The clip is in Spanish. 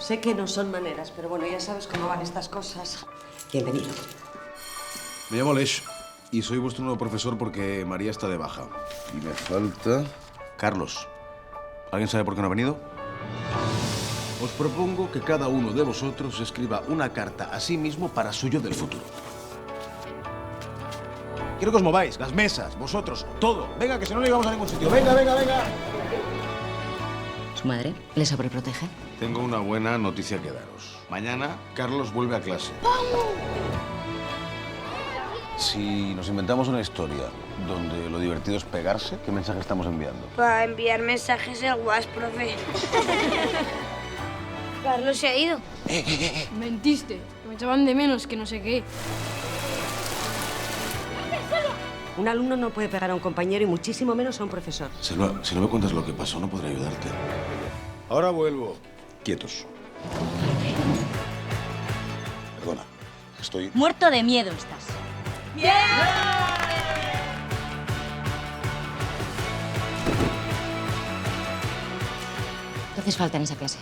Sé que no son maneras, pero bueno, ya sabes cómo van estas cosas. Bienvenido. Me llamo Lesh y soy vuestro nuevo profesor porque María está de baja. Y me falta... Carlos. ¿Alguien sabe por qué no ha venido? Os propongo que cada uno de vosotros escriba una carta a sí mismo para su yo del futuro. Quiero que os mováis, las mesas, vosotros, todo. Venga, que si no, no llegamos a ningún sitio. Venga, venga, venga. ¿Su madre le sobreprotege? Tengo una buena noticia que daros. Mañana, Carlos vuelve a clase. Si nos inventamos una historia donde lo divertido es pegarse, ¿qué mensaje estamos enviando? Para enviar mensajes al WhatsApp, profe. Carlos se ha ido. Mentiste, que me echaban de menos, que no sé qué. Un alumno no puede pegar a un compañero y muchísimo menos a un profesor. Selva, si no me cuentas lo que pasó, no podré ayudarte. Ahora vuelvo. Quietos. Perdona, estoy... Muerto de miedo estás. ¿Qué haces falta en esa clase?